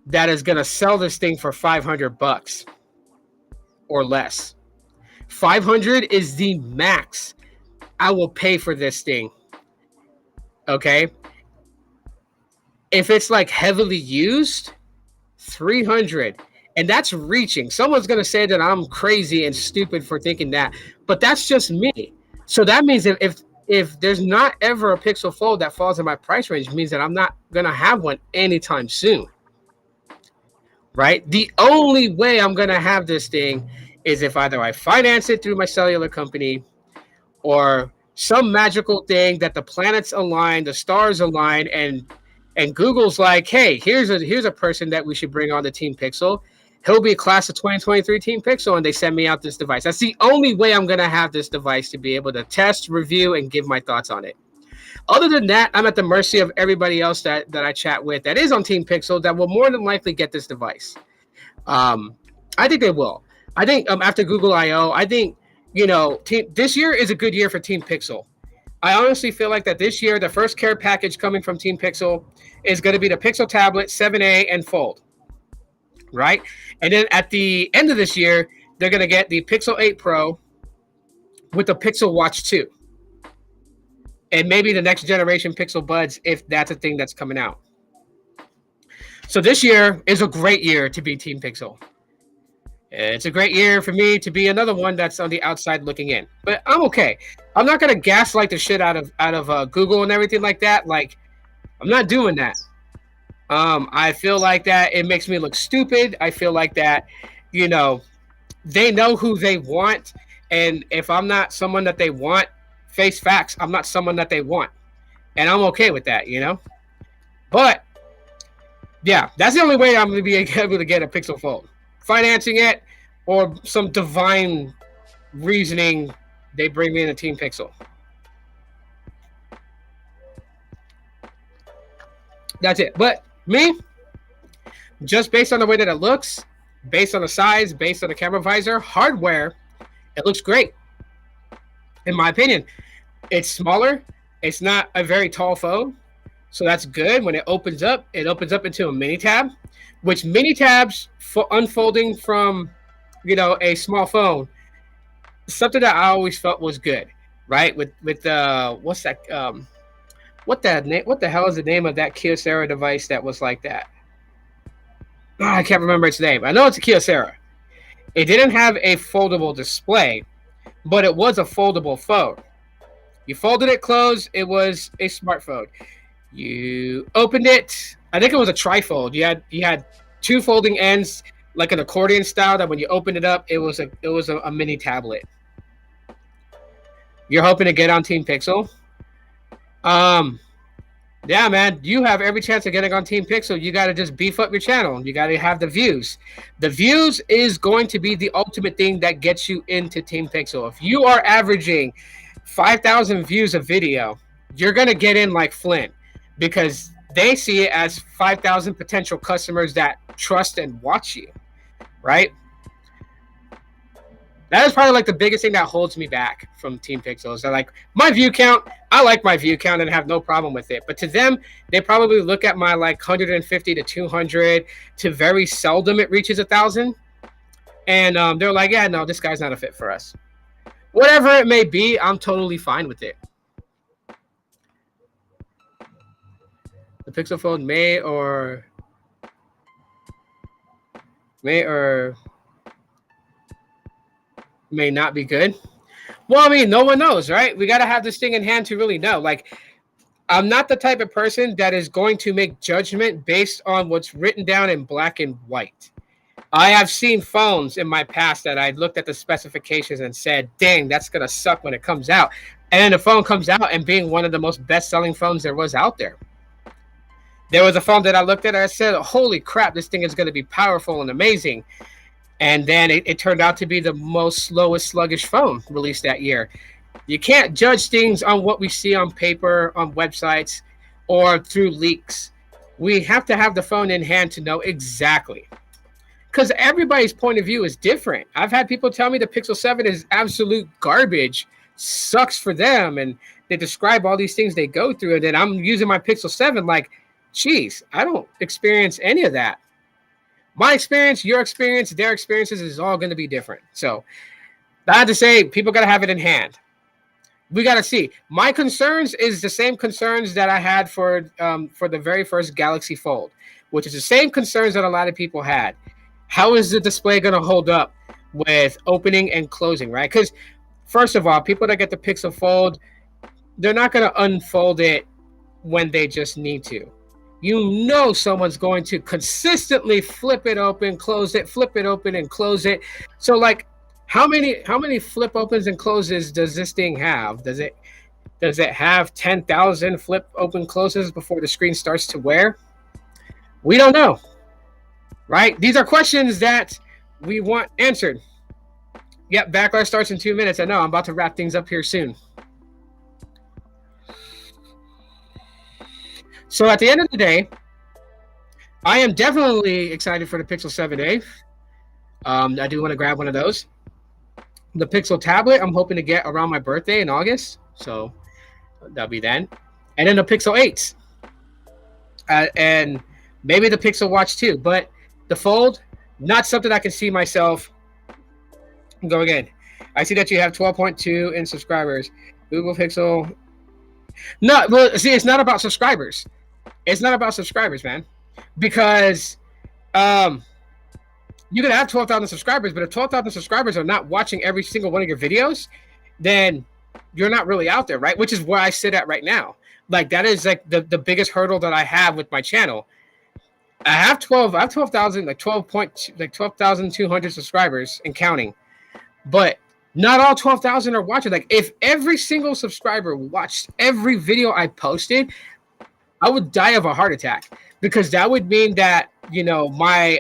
A: that is gonna sell this thing for $500 or less. 500 is the max I will pay for this thing. Okay. If it's like heavily used, 300. And that's reaching. Someone's going to say that I'm crazy and stupid for thinking that, but that's just me. So that means if there's not ever a Pixel Fold that falls in my price range, it means that I'm not going to have one anytime soon. Right? The only way I'm going to have this thing is if either I finance it through my cellular company, or some magical thing that the planets align, the stars align, and Google's like, hey, here's a person that we should bring on the Team Pixel. He'll be a class of 2023 Team Pixel, and they send me out this device. That's the only way I'm gonna have this device to be able to test, review, and give my thoughts on it. Other than that, I'm at the mercy of everybody else that I chat with that is on Team Pixel that will more than likely get this device. I think they will. I think after Google I/O, I think this year is a good year for Team Pixel. I honestly feel like that this year, the first care package coming from Team Pixel is going to be the Pixel Tablet 7a and Fold, right? And then at the end of this year, they're going to get the Pixel 8 Pro with the Pixel Watch 2. And maybe the next generation Pixel Buds, if that's a thing that's coming out. So this year is a great year to be Team Pixel. It's a great year for me to be another one that's on the outside looking in. But I'm okay. I'm not gonna gaslight the shit out of Google and everything like that. Like, I'm not doing that. I feel like that it makes me look stupid. I feel like that, they know who they want, and if I'm not someone that they want, face facts, I'm not someone that they want, and I'm okay with that, But yeah, that's the only way I'm gonna be able to get a Pixel Fold. Financing it, or some divine reasoning, they bring me in a Team Pixel. That's it. But me, just based on the way that it looks, based on the size, based on the camera visor, hardware, it looks great. In my opinion, it's smaller. It's not a very tall phone. So that's good. When it opens up into a mini tab, which mini tabs unfolding from, a small phone, something that I always felt was good, right? With what's that? What the hell is the name of that Kyocera device that was like that? Oh, I can't remember its name. I know it's a Kyocera. It didn't have a foldable display, but it was a foldable phone. You folded it closed, it was a smartphone. You opened it, I think it was a trifold. You had two folding ends, like an accordion style, that when you opened it up, it was a mini tablet. You're hoping to get on Team Pixel? Yeah, man, you have every chance of getting on Team Pixel. You got to just beef up your channel. You got to have the views. The views is going to be the ultimate thing that gets you into Team Pixel. If you are averaging 5,000 views a video, you're going to get in like Flint, because they see it as 5,000 potential customers that trust and watch you, right? That is probably like the biggest thing that holds me back from Team Pixel. So like my view count, I like my view count and have no problem with it. But to them, they probably look at my like 150 to 200 to very seldom it reaches 1,000. And they're like, yeah, no, this guy's not a fit for us. Whatever it may be, I'm totally fine with it. The Pixel Fold may or may not be good. Well, I mean, no one knows, right? We got to have this thing in hand to really know. Like, I'm not the type of person that is going to make judgment based on what's written down in black and white. I have seen phones in my past that I looked at the specifications and said, dang, that's going to suck when it comes out. And then the phone comes out and being one of the most best-selling phones there was out there. There was a phone that I looked at and I said, holy crap, this thing is going to be powerful and amazing. And then it turned out to be the most slowest, sluggish phone released that year. You can't judge things on what we see on paper, on websites, or through leaks. We have to have the phone in hand to know exactly. Because everybody's point of view is different. I've had people tell me the Pixel 7 is absolute garbage, sucks for them, and they describe all these things they go through, and then I'm using my Pixel 7 like, geez, I don't experience any of that. My experience, your experience, their experiences is all going to be different. So I have to say, people got to have it in hand. We got to see. My concerns is the same concerns that I had for the very first Galaxy Fold, which is the same concerns that a lot of people had. How is the display going to hold up with opening and closing, right? Because first of all, people that get the Pixel Fold, they're not going to unfold it when they just need to. You know someone's going to consistently flip it open, close it, flip it open and close it. So like how many flip opens and closes does this thing have? Does it have 10,000 flip open closes before the screen starts to wear? We don't know. Right? These are questions that we want answered. Yep, backlash starts in 2 minutes. I know, I'm about to wrap things up here soon. So at the end of the day, I am definitely excited for the Pixel 7a. I do want to grab one of those. The Pixel tablet, I'm hoping to get around my birthday in August. So that'll be then. And then the Pixel 8s. And maybe the Pixel Watch too. But the Fold, not something I can see myself. Go again. I see that you have 12.2 in subscribers. Google Pixel. No, well, see, it's not about subscribers. It's not about subscribers, man. Because you could have 12,000 subscribers, but if 12,000 subscribers are not watching every single one of your videos, then you're not really out there, right? Which is where I sit at right now. Like that is like the biggest hurdle that I have with my channel. I have 12,000, like 12,200 subscribers and counting. But not all 12,000 are watching. Like if every single subscriber watched every video I posted, I would die of a heart attack, because that would mean that, you know, my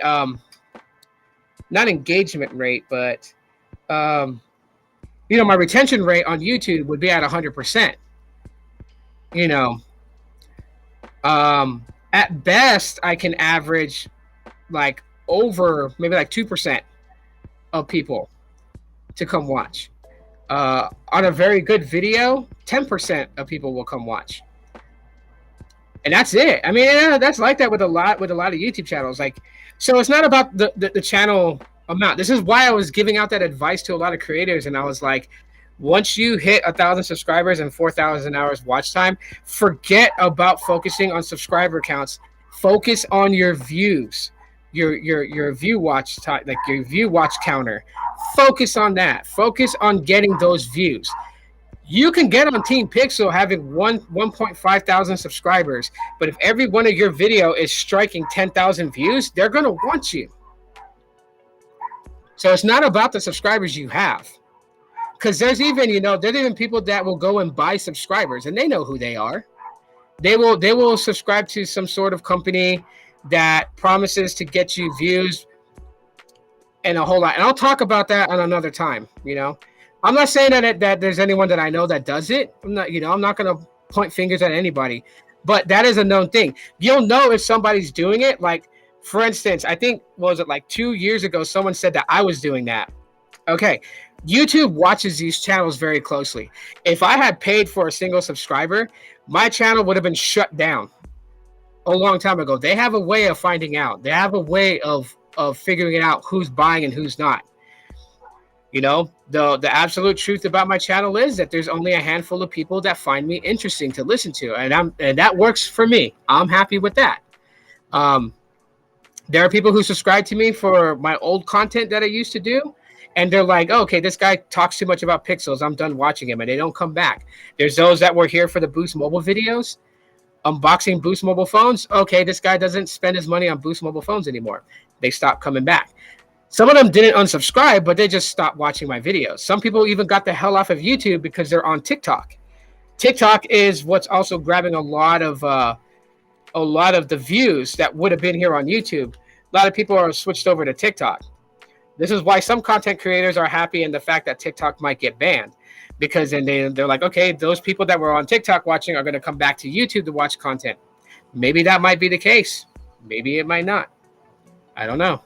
A: not engagement rate, but you know, my retention rate on YouTube would be at 100%. You know, at best I can average like over maybe like 2% of people to come watch. On a very good video, 10% of people will come watch. And that's it. I mean, yeah, that's like that with a lot of YouTube channels. Like, so it's not about the channel amount. This is why I was giving out that advice to a lot of creators, and I was like, once you hit 1,000 subscribers and 4,000 hours watch time, forget about focusing on subscriber counts. Focus on your views, your view watch time, like your view watch counter. Focus on that. Focus on getting those views. You can get on Team Pixel having 1.5 thousand subscribers, but if every one of your video is striking 10,000 views, they're going to want you. So it's not about the subscribers you have. Because there's even people that will go and buy subscribers, and they know who they are. They will subscribe to some sort of company that promises to get you views and a whole lot. And I'll talk about that on another time, you know. I'm not saying that there's anyone that I know that does it. I'm not going to point fingers at anybody, but that is a known thing. You'll know if somebody's doing it. Like, for instance, I think, was it like 2 years ago, someone said that I was doing that. Okay. YouTube watches these channels very closely. If I had paid for a single subscriber, my channel would have been shut down a long time ago. They have a way of finding out. They have a way of figuring out who's buying and who's not. You know, the absolute truth about my channel is that there's only a handful of people that find me interesting to listen to, and that works for me. I'm happy with that. There are people who subscribe to me for my old content that I used to do, and they're like, oh, okay, this guy talks too much about pixels, I'm done watching him, and they don't come back. There's those that were here for the Boost Mobile videos, unboxing Boost Mobile phones. Okay, this guy doesn't spend his money on Boost Mobile phones anymore. They stop coming back. Some of them didn't unsubscribe, but they just stopped watching my videos. Some people even got the hell off of YouTube because they're on TikTok. TikTok is what's also grabbing a lot of the views that would have been here on YouTube. A lot of people are switched over to TikTok. This is why some content creators are happy in the fact that TikTok might get banned, because then they're like, okay, those people that were on TikTok watching are going to come back to YouTube to watch content. Maybe that might be the case. Maybe it might not. I don't know.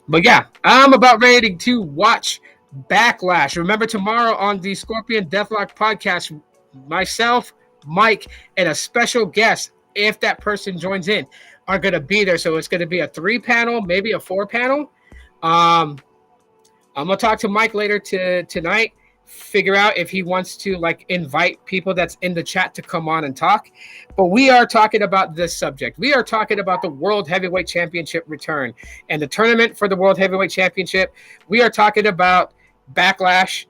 A: But yeah, I'm about ready to watch Backlash. Remember, tomorrow on the Scorpion Deathlock podcast, myself, Mike, and a special guest, if that person joins in, are going to be there. So it's going to be a 3-panel, maybe a 4-panel. I'm gonna talk to Mike later tonight, figure out if he wants to like invite people that's in the chat to come on and talk. But we are talking about this subject. We are talking about the World Heavyweight Championship return and the tournament for the World Heavyweight Championship. We are talking about Backlash,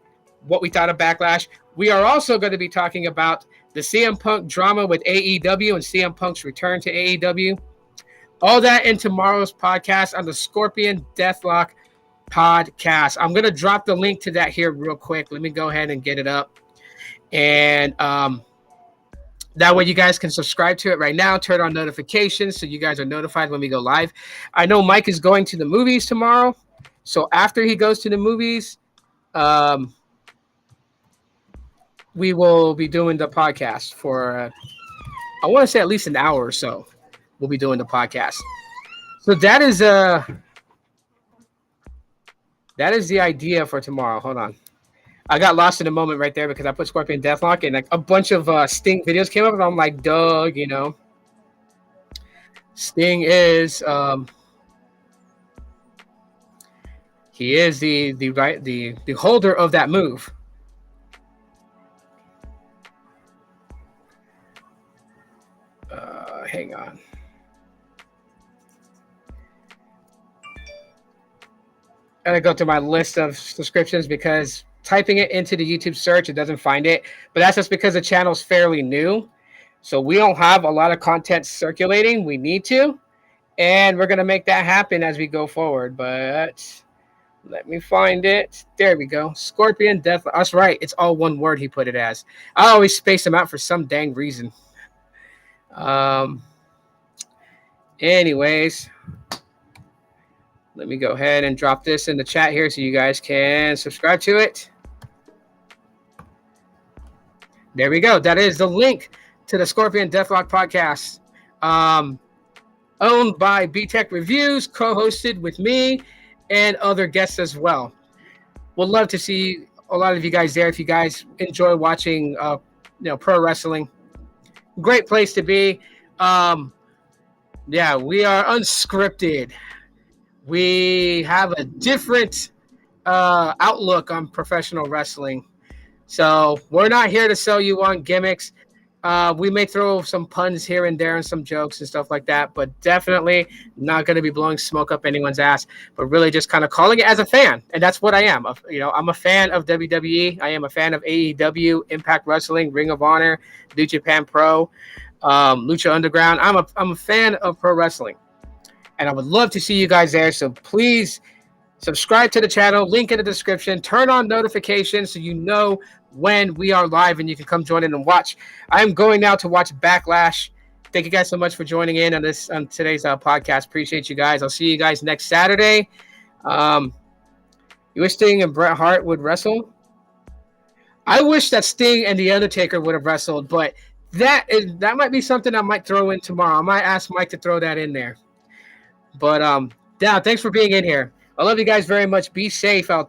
A: what we thought of Backlash. We are also going to be talking about the CM Punk drama with AEW and CM Punk's return to AEW. All that in tomorrow's podcast on the Scorpion Deathlock podcast. I'm going to drop the link to that here real quick. Let me go ahead and get it up. And that way you guys can subscribe to it right now. Turn on notifications so you guys are notified when we go live. I know Mike is going to the movies tomorrow. So after he goes to the movies, we will be doing the podcast for, I want to say at least an hour or so. We'll be doing the podcast. So that is the idea for tomorrow. Hold on. I got lost in a moment right there because I put Scorpion Deathlock and like a bunch of Sting videos came up and I'm like, Doug, you know. Sting is he is the holder of that move. Hang on. I'm gonna go to my list of subscriptions because typing it into the YouTube search, it doesn't find it. But that's just because the channel's fairly new. So we don't have a lot of content circulating. We need to. And we're gonna make that happen as we go forward. But let me find it. There we go. Scorpion Death. That's right. It's all one word he put it as. I always space them out for some dang reason. Anyways. Let me go ahead and drop this in the chat here so you guys can subscribe to it. There we go. That is the link to the Scorpion Deathlock podcast. Owned by B-Tech Reviews, co-hosted with me and other guests as well. Would love to see a lot of you guys there if you guys enjoy watching pro wrestling. Great place to be. Yeah, we are unscripted. We have a different outlook on professional wrestling. So we're not here to sell you on gimmicks. We may throw some puns here and there and some jokes and stuff like that, but definitely not going to be blowing smoke up anyone's ass, but really just kind of calling it as a fan. And that's what I am. I'm a fan of WWE. I am a fan of AEW, Impact Wrestling, Ring of Honor, New Japan Pro, Lucha Underground. I'm a fan of pro wrestling. And I would love to see you guys there. So please subscribe to the channel. Link in the description. Turn on notifications so you know when we are live and you can come join in and watch. I'm going now to watch Backlash. Thank you guys so much for joining in on today's podcast. Appreciate you guys. I'll see you guys next Saturday. You wish Sting and Bret Hart would wrestle? I wish that Sting and The Undertaker would have wrestled, but that might be something I might throw in tomorrow. I might ask Mike to throw that in there. But yeah, thanks for being in here. I love you guys very much. Be safe out there.